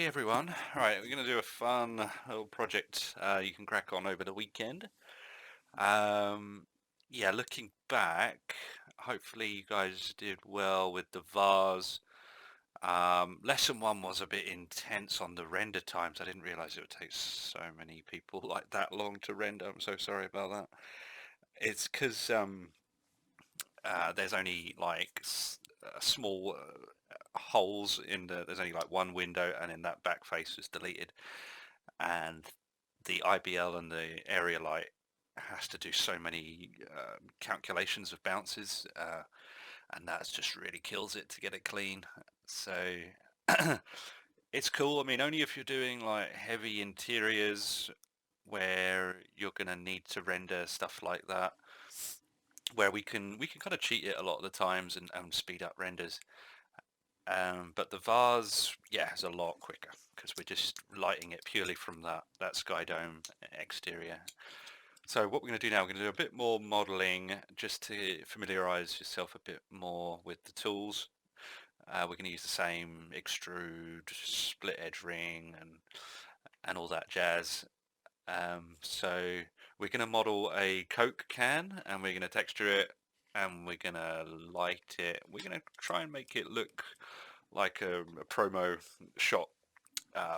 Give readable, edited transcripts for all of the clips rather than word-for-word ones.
Hey everyone. All right, we're going to do a fun little project you can crack on over the weekend. Um, yeah, looking back, hopefully you guys did well with the vase. Lesson one was a bit intense on the render times. I didn't realize it would take so many people like that long to render. I'm so sorry about that. It's because there's only like small holes in there's only like one window, and then that back face was deleted. And the IBL and the area light has to do so many calculations of bounces, and that's just really kills it to get it clean. So it's cool. I mean, only if you're doing like heavy interiors where you're gonna need to render stuff like that, where we can kind of cheat it a lot of the times and speed up renders. But the vase, yeah, is a lot quicker because we're just lighting it purely from that sky dome exterior. So what we're going to do now, we're going to do a bit more modeling just to familiarize yourself a bit more with the tools. We're going to use the same extrude, split edge ring, and all that jazz. So we're going to model a Coke can, and we're going to texture it, and we're going to light it. We're going to try and make it look like a promo shot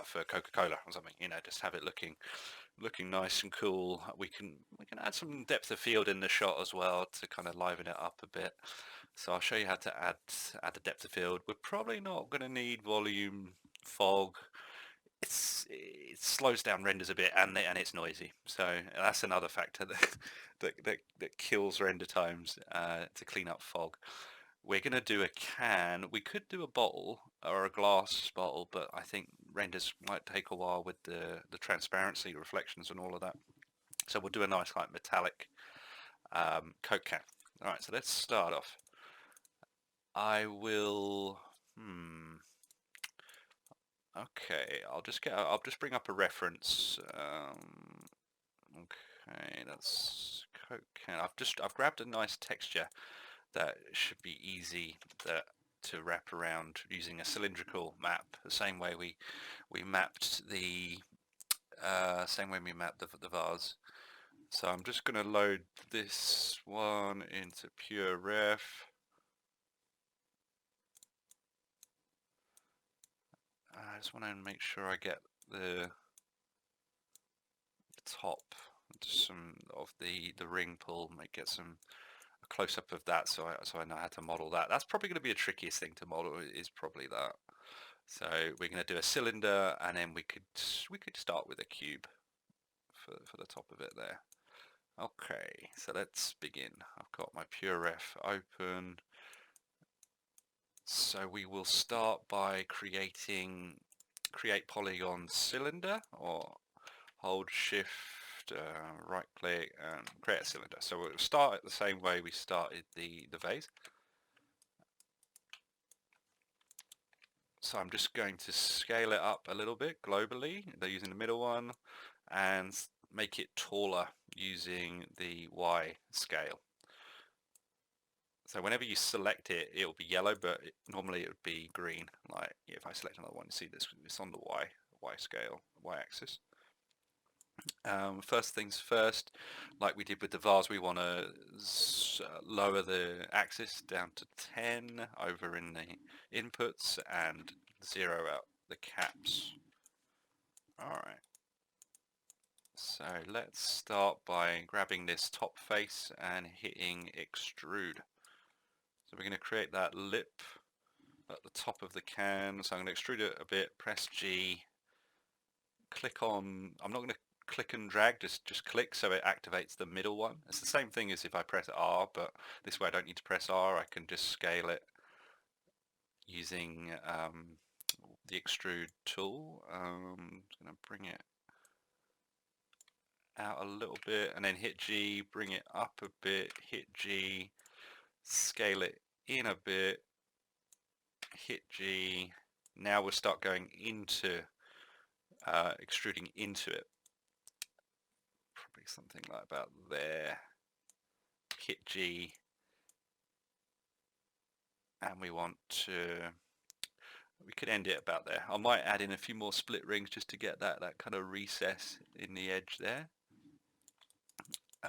for Coca-Cola or something. Just have it looking nice and cool. We can add some depth of field in the shot as well to kind of liven it up a bit. So I'll show you how to add the depth of field. We're probably not going to need volume fog. It slows down renders a bit, and it's noisy. So that's another factor that that kills render times to clean up fog. We're going to do a can. We could do a bottle or a glass bottle, but I think renders might take a while with the transparency, reflections, and all of that. So we'll do a nice like metallic Coke can. All right, so let's start off. I will. Okay, I'll just bring up a reference. Okay, that's Coke can. I've grabbed a nice texture that should be easy to wrap around using a cylindrical map, the same way we mapped the vase. So I'm just going to load this one into pure ref. I just want to make sure I get the top, some of the ring pull, might get some a close up of that, so I know how to model that. That's probably going to be the trickiest thing to model, is probably that. So we're going to do a cylinder, and then we could start with a cube for the top of it there. Okay, so let's begin. I've got my pure ref open. So we will start by create polygon cylinder, or hold shift right click and create a cylinder. So we'll start it the same way we started the vase. So I'm just going to scale it up a little bit globally. They're using the middle one, and make it taller using the Y scale. So whenever you select it, it'll be yellow, but normally it would be green. Like if I select another one, you see this, it's on the Y scale, Y axis. First things first, like we did with the vase, we want to lower the axis down to 10 over in the inputs and 0 out the caps. Alright, so let's start by grabbing this top face and hitting extrude. So we're going to create that lip at the top of the can. So I'm going to extrude it a bit, press G, click on, I'm not going to click and drag, just click so it activates the middle one. It's the same thing as if I press R, but this way I don't need to press R. I can just scale it using the extrude tool. I'm going to bring it out a little bit and then hit G, bring it up a bit, hit G, scale it in a bit, hit G. Now we'll start going into extruding into it. Probably something like about there. Hit G, and we want to We could end it about there. I might add in a few more split rings just to get that kind of recess in the edge there.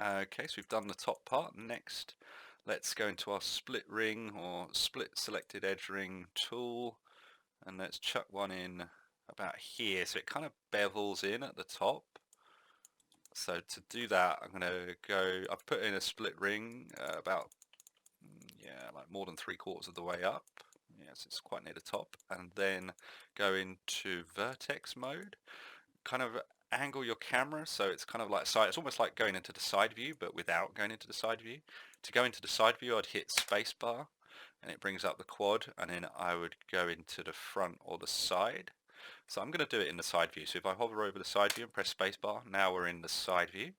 Okay, so we've done the top part. Next, let's go into our split ring or split selected edge ring tool, and let's chuck one in about here so it kind of bevels in at the top. So to do that, I'm going to go, I've put in a split ring about, yeah, like more than 3/4 of the way up. Yes, it's quite near the top. And then go into vertex mode, kind of angle your camera so it's kind of like side, it's almost like going into the side view but without going into the side view. To go into the side view, I'd hit spacebar and it brings up the quad, and then I would go into the front or the side. So I'm going to do it in the side view. So if I hover over the side view and press spacebar, now we're in the side view.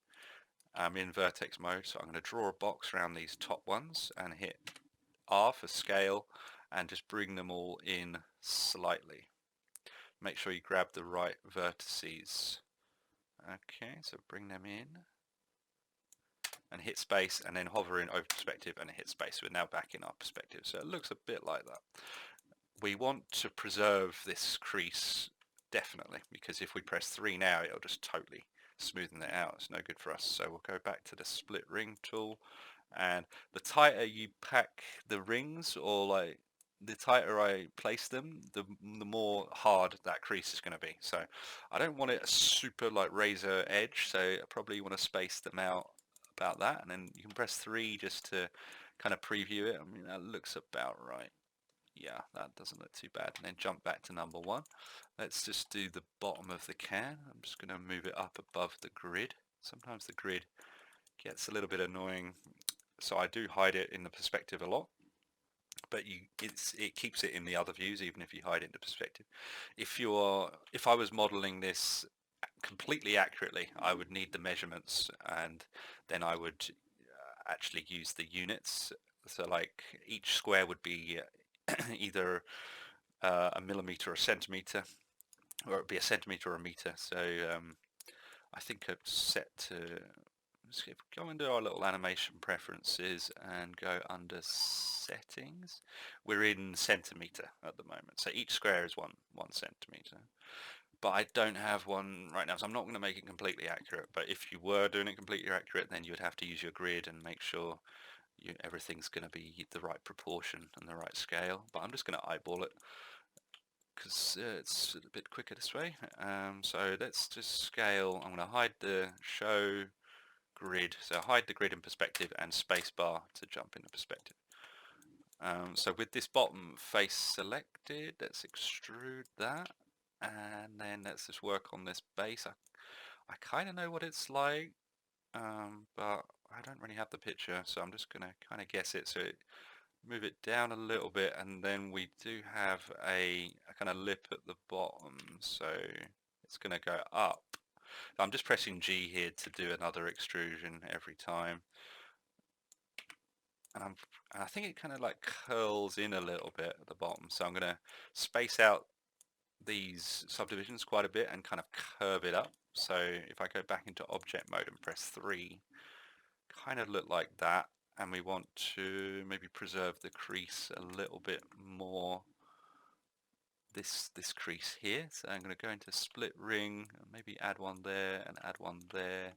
I'm in vertex mode, so I'm going to draw a box around these top ones and hit R for scale and just bring them all in slightly. Make sure you grab the right vertices. Okay, so bring them in and hit space, and then hover in over perspective and hit space. We're now back in our perspective, so it looks a bit like that. We want to preserve this crease definitely, because if we press 3 now, it'll just totally smoothen it out. It's no good for us. So we'll go back to the split ring tool, and the tighter you pack the rings, or like the tighter I place them, the more hard that crease is going to be. So I don't want it a super like razor edge, so I probably want to space them out about that, and then you can press 3 just to kind of preview it. I mean, that looks about right. Yeah, that doesn't look too bad. And then jump back to number 1. Let's just do the bottom of the can. I'm just going to move it up above the grid. Sometimes the grid gets a little bit annoying, so I do hide it in the perspective a lot, but it keeps it in the other views even if you hide it in the perspective. If I was modeling this completely accurately, I would need the measurements, and then I would actually use the units. So like each square would be either a millimeter or a centimeter, or it'd be a centimeter or a meter. So I think I've set to, let's go into our little animation preferences and go under settings. We're in centimeter at the moment, so each square is one centimeter. But I don't have one right now, so I'm not going to make it completely accurate. But if you were doing it completely accurate, then you would have to use your grid and make sure everything's going to be the right proportion and the right scale. But I'm just going to eyeball it because it's a bit quicker this way. So let's just scale. I'm going to hide the show grid, so hide the grid in perspective and spacebar to jump into perspective. So with this bottom face selected, let's extrude that, and then let's just work on this base. I kind of know what it's like, but I don't really have the picture, so I'm just going to kind of guess it. So move it down a little bit, and then we do have a kind of lip at the bottom, so it's going to go up. I'm just pressing G here to do another extrusion every time, and I think it kind of like curls in a little bit at the bottom, so I'm going to space out these subdivisions quite a bit and kind of curve it up. So if I go back into object mode and press 3, kind of look like that, and we want to maybe preserve the crease a little bit more, this crease here. So I'm going to go into split ring and maybe add one there and add one there.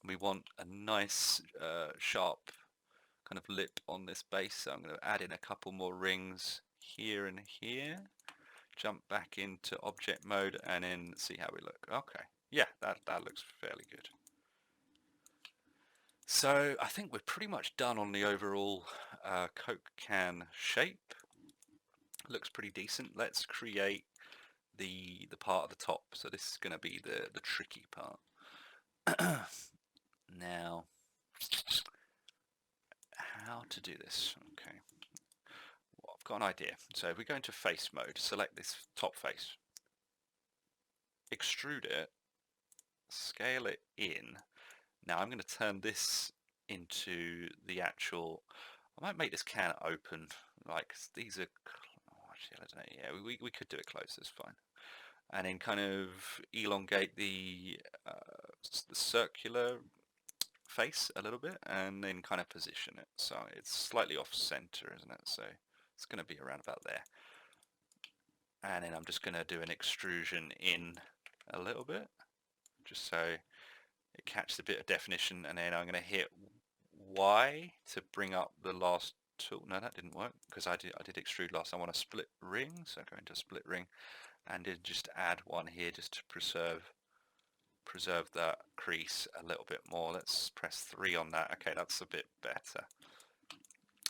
We want a nice sharp kind of lip on this base, so I'm going to add in a couple more rings here and here. Jump back into object mode and then see how we look. Okay, yeah, that looks fairly good. So I think we're pretty much done on the overall Coke can shape. Looks pretty decent. Let's create the part at the top. So this is going to be the tricky part. Now, how to do this? Okay, well, I've got an idea. So if we go into face mode, select this top face, extrude it, scale it in. Now I'm going to turn this into the actual, I might make this can open, like these are, oh, actually, I don't know, yeah, we could do it closed, that's fine. And then kind of elongate the circular face a little bit, and then kind of position it. So it's slightly off center, isn't it? So it's going to be around about there. And then I'm just going to do an extrusion in a little bit, just so it catches a bit of definition, and then I'm going to hit Y to bring up the last tool. No, that didn't work because I did extrude last. I want a split ring, so go into split ring and then just add one here just to preserve that crease a little bit more. Let's press 3 on that. Okay, that's a bit better.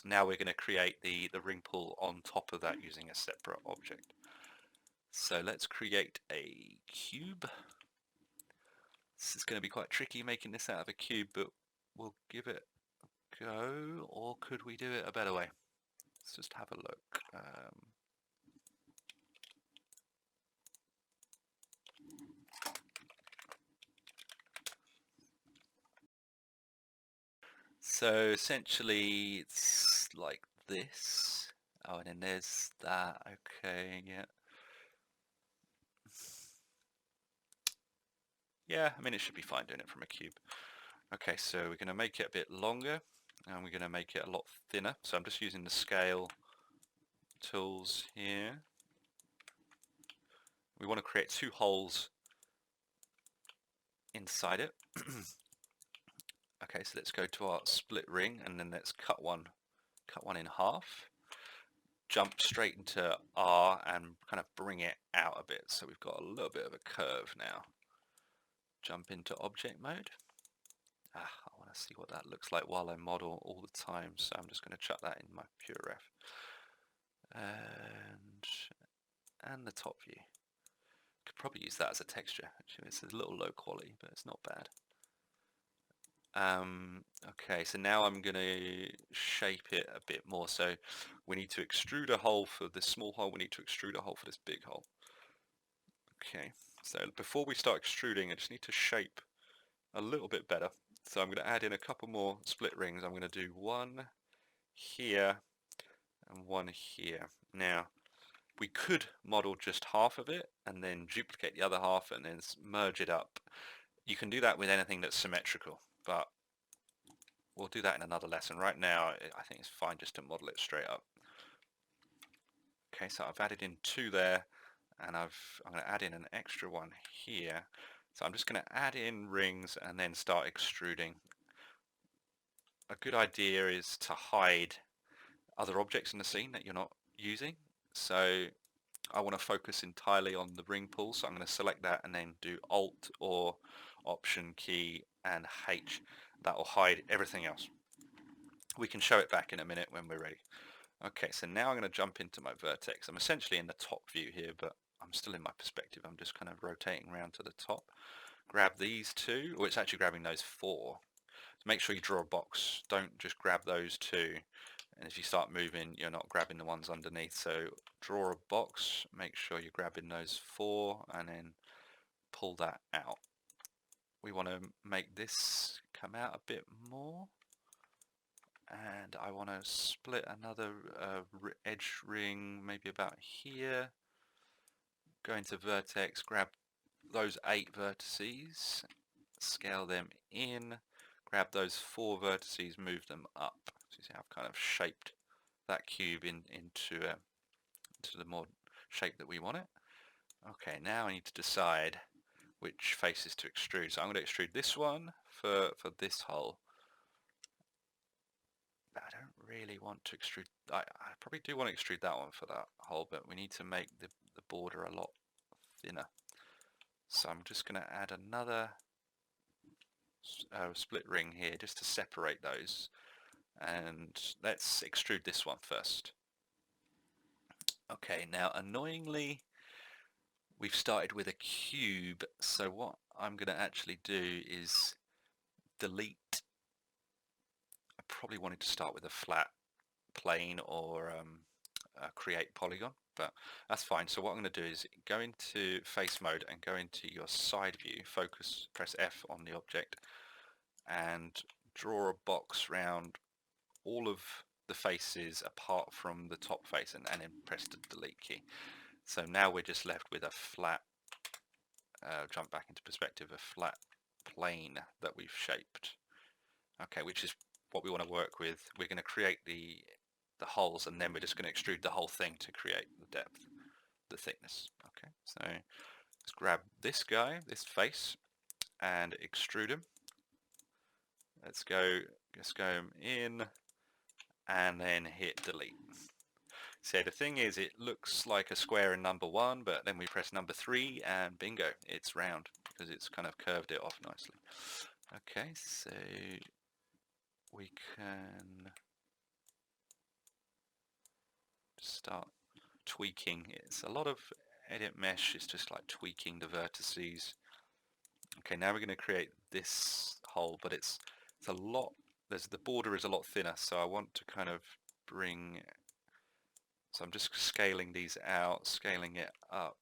Now we're going to create the ring pull on top of that using a separate object. So let's create a cube. This is going to be quite tricky making this out of a cube, but we'll give it a go. Or could we do it a better way? Let's just have a look. So essentially it's like this. Oh, and then there's that. Okay, yeah. Yeah, I mean, it should be fine doing it from a cube. Okay, so we're going to make it a bit longer, and we're going to make it a lot thinner. So I'm just using the scale tools here. We want to create 2 holes inside it. Okay, so let's go to our split ring, and then let's cut one in half. Jump straight into R and kind of bring it out a bit, so we've got a little bit of a curve now. Jump into object mode. I want to see what that looks like while I model all the time, so I'm just going to chuck that in my pure ref. And the top view. Could probably use that as a texture. Actually, it's a little low quality, but it's not bad. Okay, so now I'm going to shape it a bit more. So we need to extrude a hole for this small hole. We need to extrude a hole for this big hole. Okay, so before we start extruding, I just need to shape a little bit better. So I'm going to add in a couple more split rings. I'm going to do one here and one here. Now, we could model just half of it and then duplicate the other half and then merge it up. You can do that with anything that's symmetrical, but we'll do that in another lesson. Right now, I think it's fine just to model it straight up. Okay, so I've added in 2 there, and I'm going to add in an extra one here. So I'm just going to add in rings and then start extruding. A good idea is to hide other objects in the scene that you're not using. So I want to focus entirely on the ring pull, so I'm going to select that and then do Alt or Option key and H. That will hide everything else. We can show it back in a minute when we're ready. Okay, so now I'm going to jump into my vertex. I'm essentially in the top view here, but I'm still in my perspective. I'm just kind of rotating around to the top. Grab these 2, or it's actually grabbing those 4. So make sure you draw a box. Don't just grab those 2. And as you start moving, you're not grabbing the ones underneath. So draw a box, make sure you're grabbing those 4, and then pull that out. We want to make this come out a bit more. And I want to split another edge ring, maybe about here. Go into vertex, grab those 8 vertices, scale them in, grab those 4 vertices, move them up. So you see how I've kind of shaped that cube into the more shape that we want it. Okay, now I need to decide which faces to extrude. So I'm going to extrude this one for this hole. But I don't really want to extrude. I probably do want to extrude that one for that hole, but we need to make the border a lot thinner. So I'm just going to add another split ring here just to separate those. And let's extrude this one first. Okay, now annoyingly, we've started with a cube, so what I'm going to actually do is delete. I probably wanted to start with a flat plane or create polygon, but that's fine. So what I'm going to do is go into face mode and go into your side view, focus, press F on the object, and draw a box round all of the faces apart from the top face, and then press the delete key. So now we're just left with a flat, jump back into perspective, a flat plane that we've shaped. Okay, which is what we want to work with. We're going to create the holes, and then we're just going to extrude the whole thing to create the depth. the thickness. Okay, so let's grab this guy, this face, and extrude him. Let's go in and then hit delete. So the thing is, it looks like a square in number 1, but then we press number 3 and bingo, it's round because it's kind of curved it off nicely. Okay, so we can start tweaking. It's a lot of edit mesh, it's just like tweaking the vertices. Okay, now we're going to create this hole, but it's a lot, the border is a lot thinner, so I want to kind of bring, so I'm just scaling these out, scaling it up,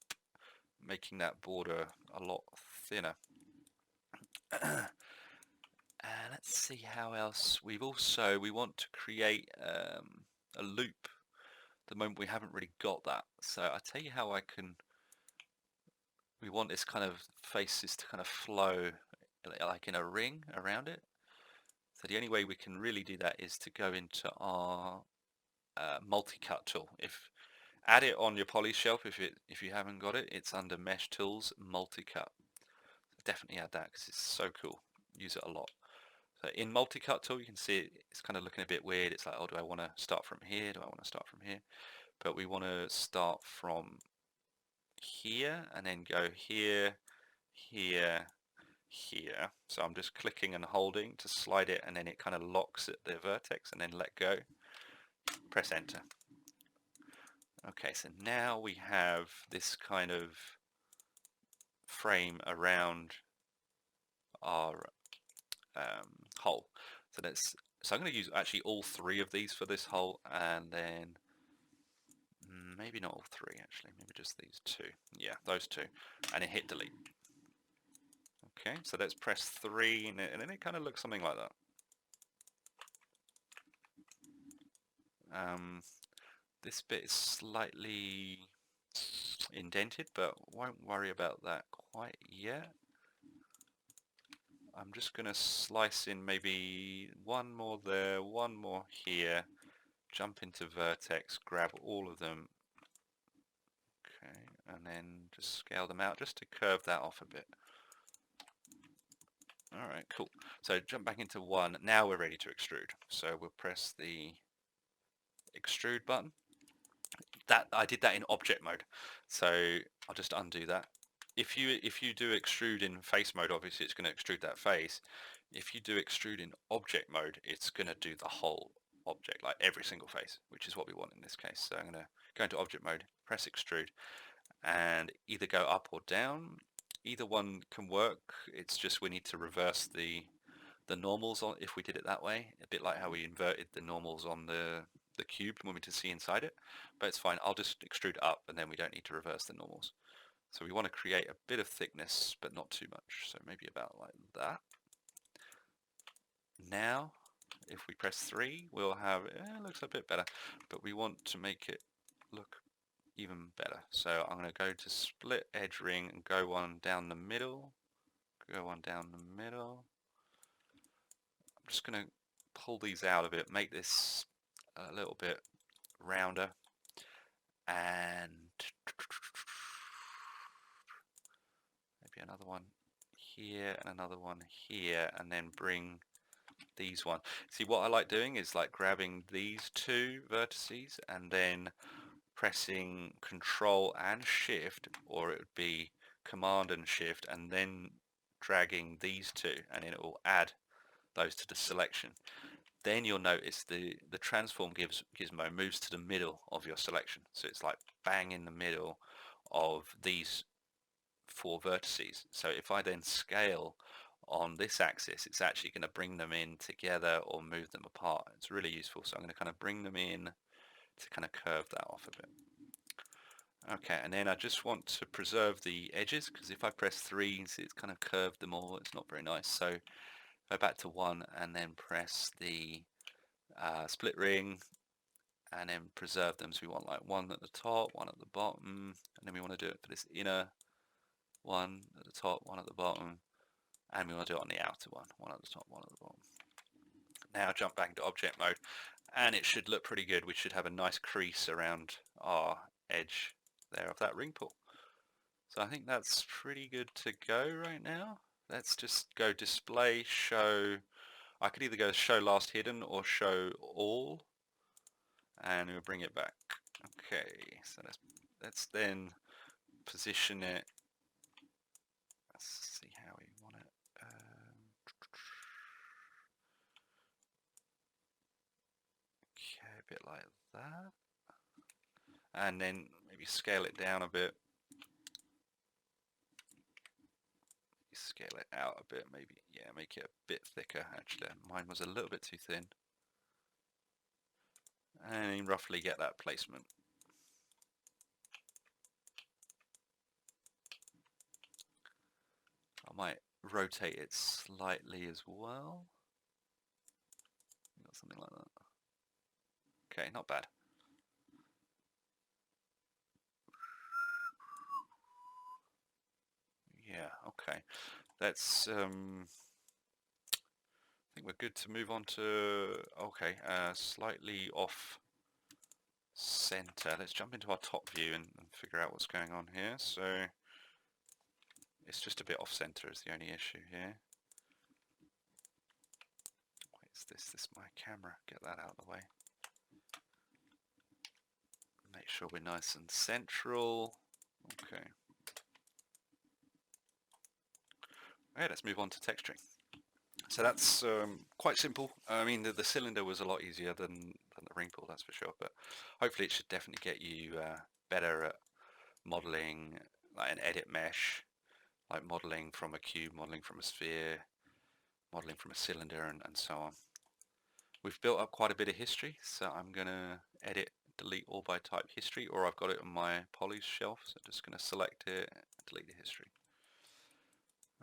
making that border a lot thinner. Let's see how else. We want to create a loop. At the moment we haven't really got that, so I'll tell you how we want this kind of faces to kind of flow like in a ring around it. So the only way we can really do that is to go into our multi-cut tool. Add it on your poly shelf if you haven't got it. It's under Mesh Tools, multi-cut. So definitely add that because it's so cool. Use it a lot. So in multi-cut tool, you can see it's kind of looking a bit weird. It's like, oh, do I want to start from here? Do I want to start from here? But we want to start from here and then go here, here, here. So I'm just clicking and holding to slide it, and then it kind of locks at the vertex, and then let go. Press enter. Okay, so now we have this kind of frame around our hole. So I'm going to use actually all 3 of these for this hole, and then maybe not all 3 actually, maybe just these 2. Yeah, those 2, and then hit delete. Okay, so let's press 3, and then it kind of looks something like that. This bit is slightly indented, but won't worry about that quite yet. I'm just going to slice in maybe 1 more there, 1 more here, jump into vertex, grab all of them, okay, and then just scale them out just to curve that off a bit. Alright, cool. So jump back into 1. Now we're ready to extrude. So we'll press the extrude button. I did that in object mode, so I'll just undo that. If you do extrude in face mode, obviously it's going to extrude that face. If you do extrude in object mode, it's going to do the whole object, like every single face, which is what we want in this case. So I'm going to go into object mode, press extrude, and either go up or down. Either one can work. It's just we need to reverse the normals on if we did it that way, a bit like how we inverted the normals on the cube when we to see inside it, but it's fine. I'll just extrude up, and then we don't need to reverse the normals. So we want to create a bit of thickness, but not too much. So maybe about like that. Now, if we press 3, we'll have, it looks a bit better, but we want to make it look even better. So I'm going to go to split edge ring and go one down the middle, go one down the middle. I'm just going to pull these out a bit, make this a little bit rounder, and maybe another one here and another one here, and then bring these one. See, what I like doing is like grabbing these 2 vertices and then pressing Control and Shift, or it would be Command and Shift, and then dragging these 2, and then it will add those to the selection. Then you'll notice the transform gizmo moves to the middle of your selection. So it's like bang in the middle of these 4 vertices. So if I then scale on this axis, it's actually going to bring them in together or move them apart. It's really useful. So I'm going to kind of bring them in to kind of curve that off a bit. Okay, and then I just want to preserve the edges, because if I press 3, see, it's kind of curved them all. It's not very nice. So go back to 1 and then press the split ring and then preserve them. So we want like 1 at the top, 1 at the bottom, and then we want to do it for this inner 1 at the top, 1 at the bottom, and we want to do it on the outer 1 at the top, 1 at the bottom. Now jump back into object mode, and it should look pretty good. We should have a nice crease around our edge there of that ring pull. So I think that's pretty good to go right now. Let's just go display, show. I could either go show last hidden or show all, and we'll bring it back. Okay, so let's then position it. Let's see how we want it. Okay, a bit like that. And then maybe scale it down a bit. Scale it out a bit, maybe. Yeah, make it a bit thicker, actually. Mine was a little bit too thin. And roughly get that placement. I might rotate it slightly as well. Something like that. Okay, not bad. Yeah, okay. Let's I think we're good to move on to, okay, slightly off center. Let's jump into our top view and figure out what's going on here. So it's just a bit off center is the only issue here. Wait, is this my camera? Get that out of the way. Make sure we're nice and central. Okay. Okay, let's move on to texturing. So that's quite simple. I mean, the cylinder was a lot easier than the ring pull, that's for sure. But hopefully it should definitely get you better at modeling like an edit mesh, like modeling from a cube, modeling from a sphere, modeling from a cylinder, and so on. We've built up quite a bit of history, so I'm going to edit, delete all by type history, or I've got it on my polys shelf, so I'm just going to select it, delete the history.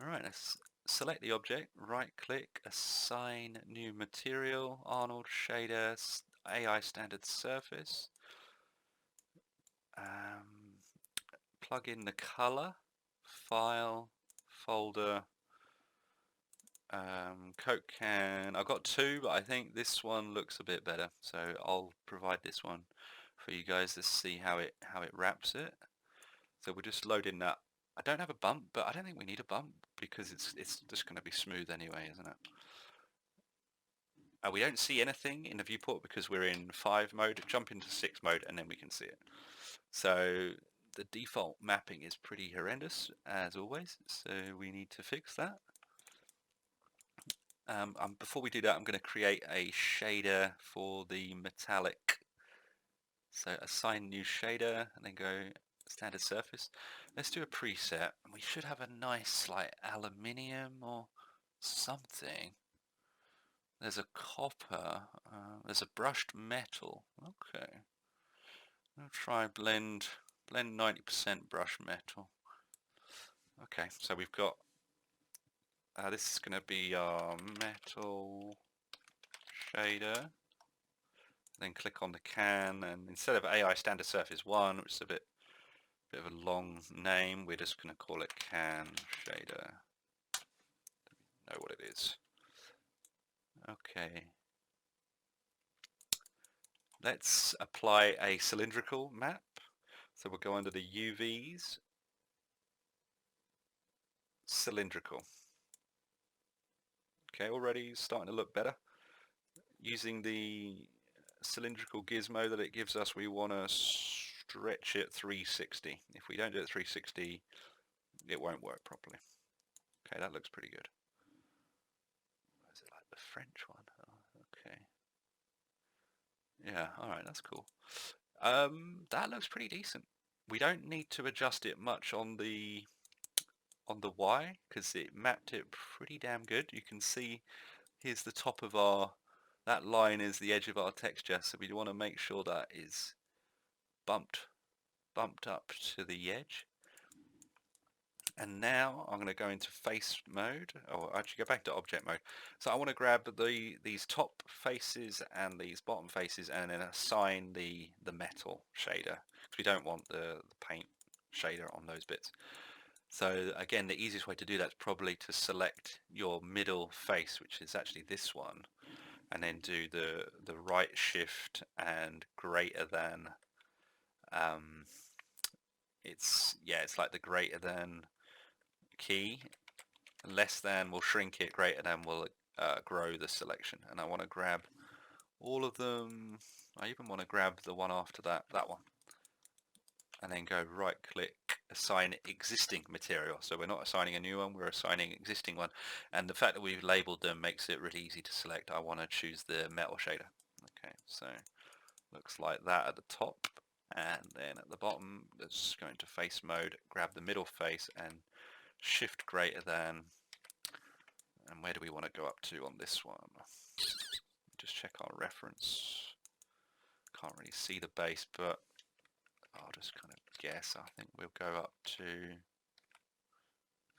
Alright, let's select the object, right click, assign new material, Arnold shader, AI standard surface, plug in the color, file, folder, Cokecan. I've got two, but I think this one looks a bit better, so I'll provide this one for you guys to see how it wraps it. So we're just loading that. I don't have a bump, but I don't think we need a bump because it's just going to be smooth anyway, isn't it? We don't see anything in the viewport because we're in 5 mode. Jump into 6 mode and then we can see it. So the default mapping is pretty horrendous as always, so we need to fix that. Before we do that, I'm going to create a shader for the metallic. So assign new shader and then go standard surface. Let's do a preset. We should have a nice like aluminium or something. There's a copper. There's a brushed metal. Okay. I'll try blend 90% brush metal. Okay, so we've got this is going to be our metal shader. Then click on the can, and instead of AI standard surface 1, which is a bit of a long name, we're just going to call it can shader. Know what it is. Okay. Let's apply a cylindrical map. So we'll go under the UVs, cylindrical. Okay, already starting to look better. Using the cylindrical gizmo that it gives us, we want to stretch it 360. If we don't do it 360, it won't work properly. Okay, that looks pretty good. Is it like the French one? Oh, okay. Yeah, alright, that's cool. That looks pretty decent. We don't need to adjust it much on the Y because it mapped it pretty damn good. You can see here's the top of that line is the edge of our texture, so we want to make sure that is bumped up to the edge. And now I'm going to go into face mode, or actually go back to object mode. So I want to grab these top faces and these bottom faces and then assign the metal shader, because we don't want the paint shader on those bits. So again, the easiest way to do that is probably to select your middle face, which is actually this one, and then do the right shift and greater than it's like the greater than key. Less than will shrink it, greater than will grow the selection. And I want to grab all of them. I even want to grab the one after that one, and then go right click, assign existing material. So we're not assigning a new one, we're assigning existing one. And the fact that we've labeled them makes it really easy to select. I want to choose the metal shader. Okay, so looks like that at the top, and then at the bottom let's go into face mode, grab the middle face and shift greater than. And where do we want to go up to on this one? Just check our reference. Can't really see the base, but I'll just kind of guess. I think we'll go up to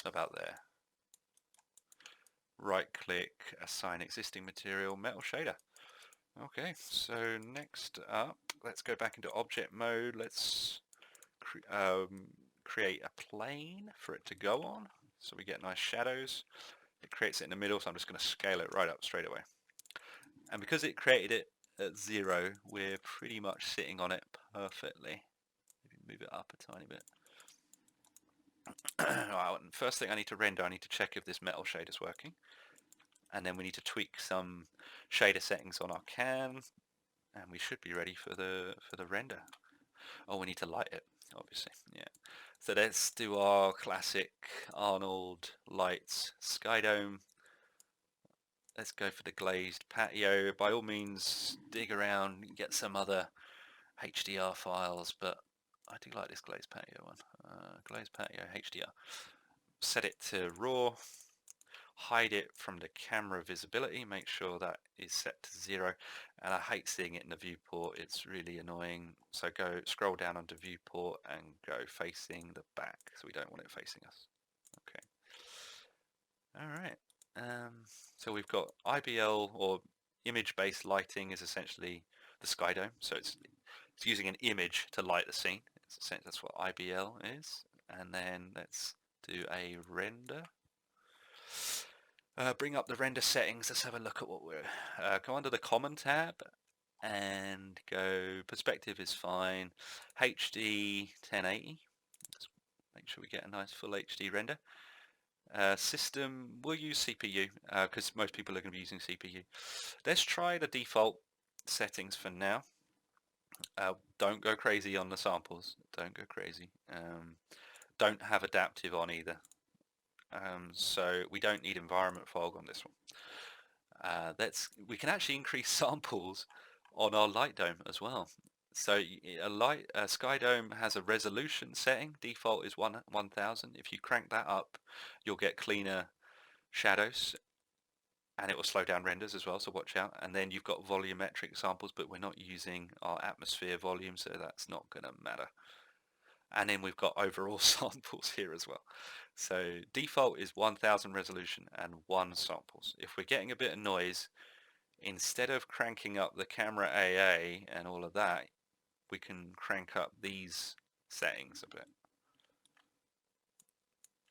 about there. Right click, assign existing material, metal shader. Okay, so next up, let's go back into object mode. Let's create a plane for it to go on, so we get nice shadows. It creates it in the middle, so I'm just going to scale it right up straight away. And because it created it at 0, we're pretty much sitting on it perfectly. Maybe move it up a tiny bit. Right, first thing I need to render, I need to check if this metal shader is working. And then we need to tweak some shader settings on our can, and we should be ready for the render. Oh, we need to light it, obviously. Yeah. So let's do our classic Arnold lights sky dome. Let's go for the glazed patio. By all means, dig around, get some other HDR files, but I do like this glazed patio one. Glazed patio HDR. Set it to raw. Hide it from the camera visibility. Make sure that is set to 0. And I hate seeing it in the viewport. It's really annoying. So go scroll down onto viewport and go facing the back. So we don't want it facing us. Okay. All right. So we've got IBL, or image-based lighting, is essentially the sky dome. So it's using an image to light the scene. That's what IBL is. And then let's do a render. Bring up the render settings. Let's have a look at what we're. Go under the common tab and go perspective is fine. HD 1080. Let's make sure we get a nice full HD render. System, we'll use CPU because most people are going to be using CPU. Let's try the default settings for now. Don't go crazy on the samples. Don't go crazy. Don't have adaptive on either. So we don't need environment fog on this one. We can actually increase samples on our light dome as well. So a sky dome has a resolution setting. Default is 1000. If you crank that up, you'll get cleaner shadows, and it will slow down renders as well, so watch out. And then you've got volumetric samples, but we're not using our atmosphere volume, so that's not going to matter. And then we've got overall samples here as well. So default is 1000 resolution and 1 samples. If we're getting a bit of noise, instead of cranking up the camera AA and all of that, we can crank up these settings a bit.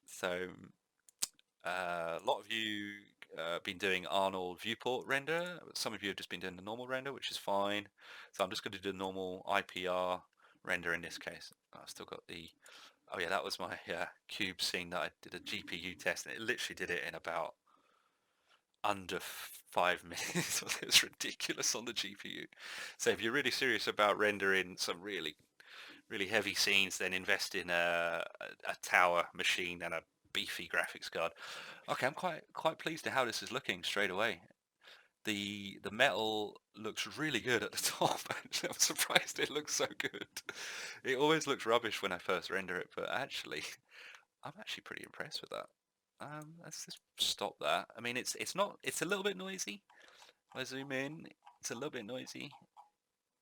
So a lot of you been doing Arnold viewport render. Some of you have just been doing the normal render, which is fine. So I'm just going to do the normal IPR render in this case. I've still got the, oh yeah, that was my cube scene that I did a GPU test, and it literally did it in about under 5 minutes. It was ridiculous on the GPU. So if you're really serious about rendering some really heavy scenes, then invest in a tower machine and a beefy graphics card. Okay, I'm quite pleased at how this is looking straight away. The metal looks really good at the top. I'm surprised it looks so good. It always looks rubbish when I first render it, but actually, I'm actually pretty impressed with that. Let's just stop that. I mean, it's a little bit noisy. If I zoom in, it's a little bit noisy.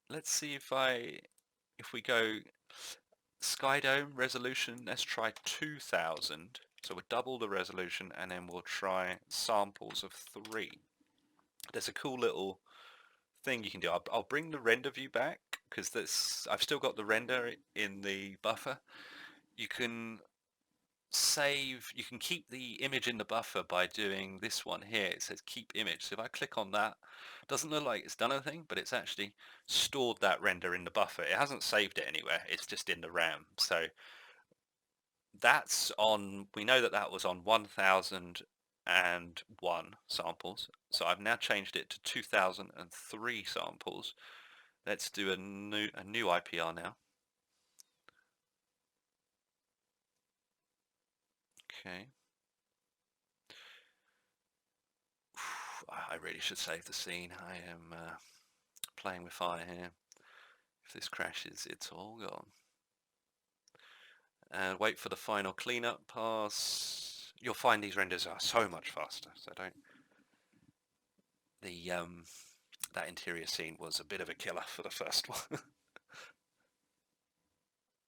Let's see if we go sky dome resolution. Let's try 2000. So we'll double the resolution, and then we'll try samples of 3. There's a cool little thing you can do. I'll bring the render view back because I've still got the render in the buffer. You can keep the image in the buffer by doing this one here. It says keep image. So if I click on that, it doesn't look like it's done anything, but it's actually stored that render in the buffer. It hasn't saved it anywhere. It's just in the RAM. So that's on, we know that that was on 1001 samples. So I've now changed it to 2003 samples. Let's do a new IPR now. Okay. I really should save the scene. I am playing with fire here. If this crashes, it's all gone. And wait for the final cleanup pass. You'll find these renders are so much faster. So don't. That interior scene was a bit of a killer for the first one.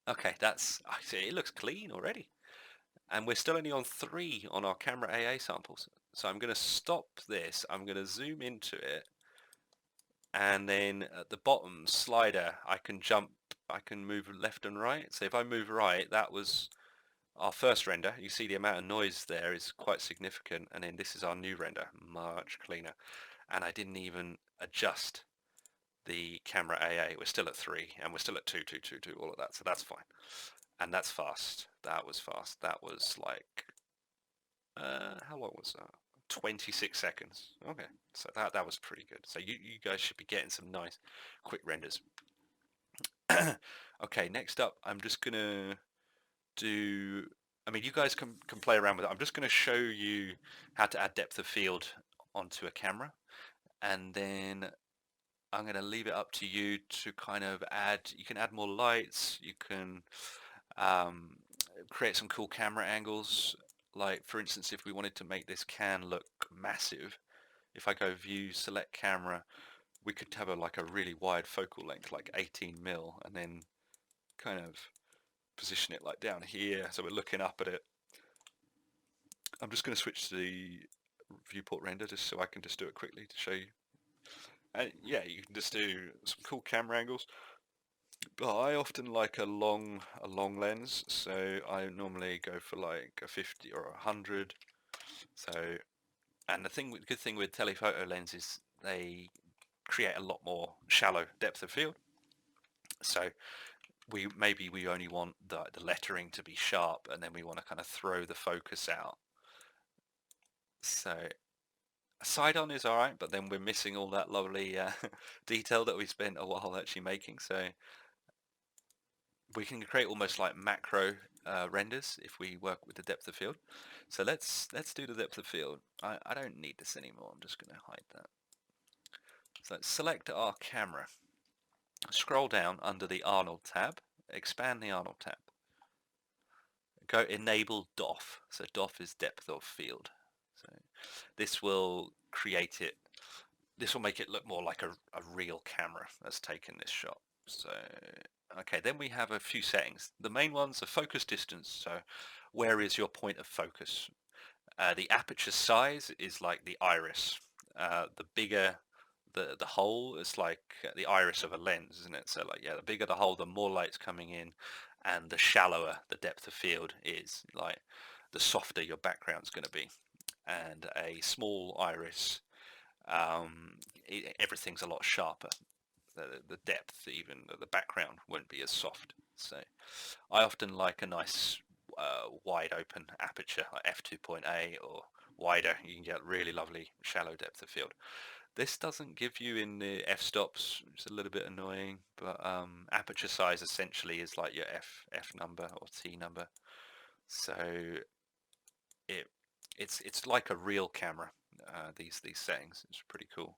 Okay, I see. It looks clean already, and we're still only on 3 on our camera AA samples. So I'm going to stop this. I'm going to zoom into it, and then at the bottom slider, I can move left and right. So if I move right, that was our first render. You see the amount of noise there is quite significant, and then this is our new render, much cleaner. And I didn't even adjust the camera AA. We're still at 3, and we're still at 2, 2, 2, 2, all of that. So that's fine, and that's fast. That was fast. That was like how long was that? 26 seconds. Okay, so that was pretty good. So you guys should be getting some nice quick renders. Okay, next up, I'm just gonna do, I mean, you guys can play around with it. I'm just going to show you how to add depth of field onto a camera, and then I'm going to leave it up to you to kind of you can add more lights, you can um, create some cool camera angles. Like for instance, if we wanted to make this can look massive, if I go view, select camera, we could have like a really wide focal length, like 18mm, and then kind of position it like down here, so we're looking up at it. I'm just going to switch to the viewport render just so I can just do it quickly to show you. And yeah, you can just do some cool camera angles. But I often like a long lens, so I normally go for like a 50 or 100. So, and the good thing with telephoto lenses, they create a lot more shallow depth of field. So maybe we only want the lettering to be sharp, and then we want to kind of throw the focus out. So side on is all right, but then we're missing all that lovely detail that we spent a while actually making. So we can create almost like macro renders if we work with the depth of field. So let's do the depth of field. I don't need this anymore. I'm just going to hide that. So let's select our camera. Scroll down under the Arnold tab. Expand the Arnold tab. Go enable DOF. So DOF is depth of field. So this will create it. This will make it look more like a real camera that's taken this shot. So, okay, then we have a few settings. The main ones are focus distance. So where is your point of focus? The aperture size is like the iris. The bigger the hole is like the iris of a lens, isn't it? So like, yeah, the bigger the hole, the more light's coming in, and the shallower the depth of field is, like the softer your background's going to be. And a small iris, everything's a lot sharper. The depth, even the background, won't be as soft. So I often like a nice wide open aperture, like f2.8 or wider. You can get really lovely shallow depth of field. This doesn't give you in the f-stops, which is a little bit annoying, but aperture size essentially is like your f number or t number. So it's like a real camera. These settings, it's pretty cool.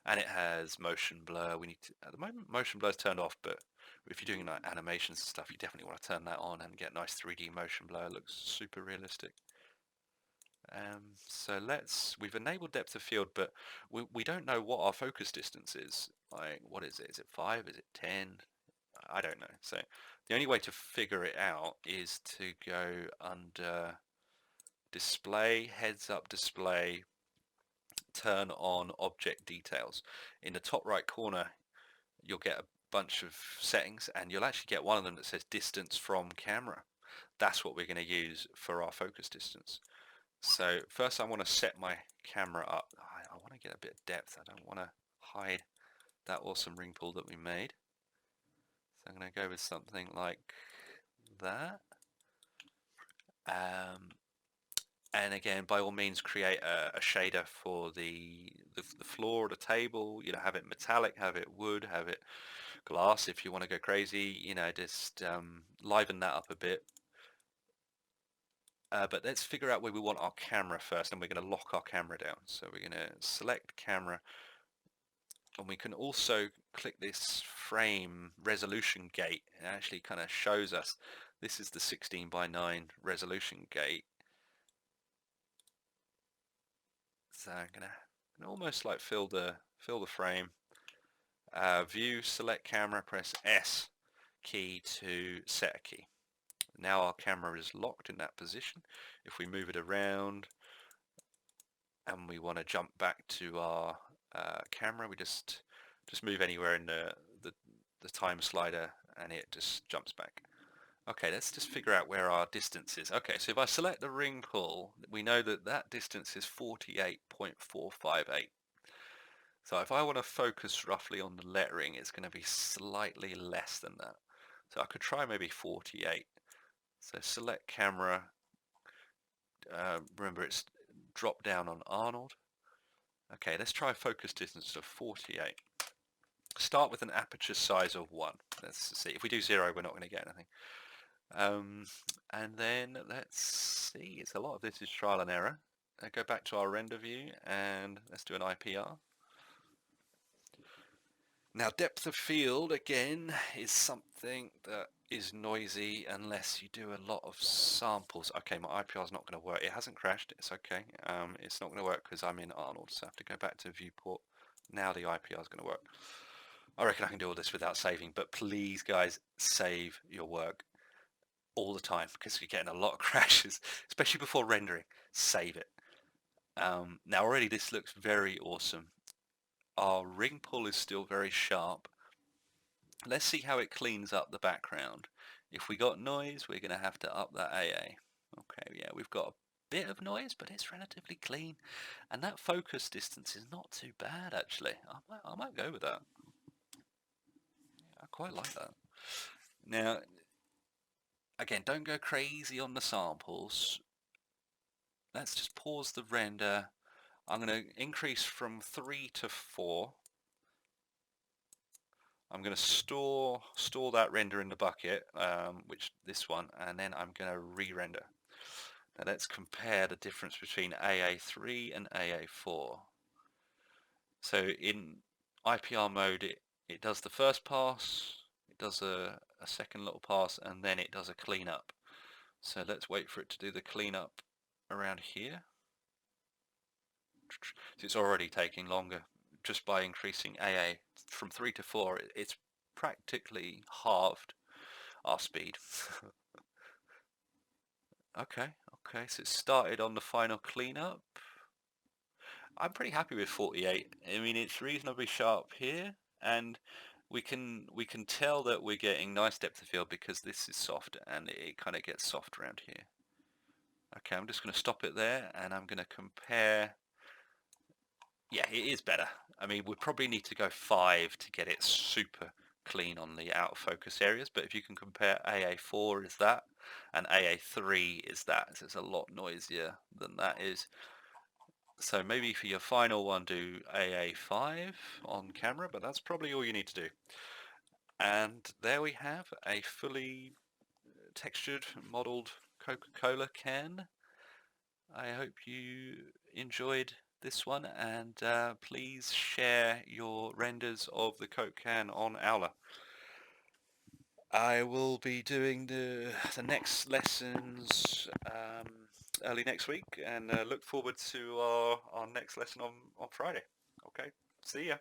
And it has motion blur. We need to, at the moment, motion blur is turned off, but if you're doing like animations and stuff, you definitely want to turn that on and get nice 3D motion blur. It looks super realistic. So we've enabled depth of field, but we don't know what our focus distance is. Like, what is it? Is it 5? Is it 10? I don't know. So the only way to figure it out is to go under display, heads up display, turn on object details. In the top right corner, you'll get a bunch of settings, and you'll actually get one of them that says distance from camera. That's what we're going to use for our focus distance. So first I want to set my camera up. I want to get a bit of depth. I don't want to hide that awesome ring pull that we made. So I'm going to go with something like that. And again, by all means, create a shader for the floor or the table. You know, have it metallic, have it wood, have it glass if you want to go crazy. You know, just liven that up a bit. But let's figure out where we want our camera first, and we're going to lock our camera down. So we're going to select camera, and we can also click this frame resolution gate. It actually kind of shows us this is the 16:9 resolution gate. So I'm gonna almost like fill the frame. View, select camera, press S key to set a key. Now our camera is locked in that position. If we move it around and we want to jump back to our camera, we just move anywhere in the time slider and it just jumps back. Okay, let's just figure out where our distance is. Okay, so if I select the ring pull, we know that that distance is 48.458. So if I want to focus roughly on the lettering, it's going to be slightly less than that. So I could try maybe 48. So select camera. Remember, it's drop down on Arnold. Okay, let's try a focus distance of 48. Start with an aperture size of 1. Let's see. If we do 0, we're not going to get anything. And then let's see. It's a lot of this is trial and error. Go back to our render view and let's do an IPR. Now, depth of field, again, is something that is noisy unless you do a lot of samples. Okay, my IPR is not going to work. It hasn't crashed. It's okay. It's not going to work because I'm in Arnold, so I have to go back to viewport. Now the IPR is going to work. I reckon I can do all this without saving, but please, guys, save your work all the time because you're getting a lot of crashes, especially before rendering. Save it. Now, already this looks very awesome. Our ring pull is still very sharp. Let's see how it cleans up the background. If we got noise, we're going to have to up that AA. Okay, yeah, we've got a bit of noise, but it's relatively clean. And that focus distance is not too bad, actually. I might go with that. I quite like that. Now, again, don't go crazy on the samples. Let's just pause the render. I'm going to increase from 3 to 4. I'm going to store that render in the bucket, which this one, and then I'm going to re-render. Now let's compare the difference between AA3 and AA4. So in IPR mode, it does the first pass, it does a second little pass, and then it does a cleanup. So let's wait for it to do the cleanup around here. So it's already taking longer just by increasing AA from 3 to 4. It's practically halved our speed. Okay, so it started on the final cleanup. I'm pretty happy with 48. I mean, it's reasonably sharp here, and we can tell that we're getting nice depth of field because this is soft and it kind of gets soft around here. Okay, I'm just going to stop it there and I'm going to compare. Yeah, it is better. I mean, we probably need to go 5 to get it super clean on the out of focus areas, but if you can compare AA4 is that and AA3 is that, so it's a lot noisier than that is. So maybe for your final one do AA5 on camera, but that's probably all you need to do. And there we have a fully textured, modeled Coca-Cola can. I hope you enjoyed this one, and please share your renders of the Coke can on Owler. I will be doing the next lessons early next week, and look forward to our next lesson on Friday. Okay, see ya.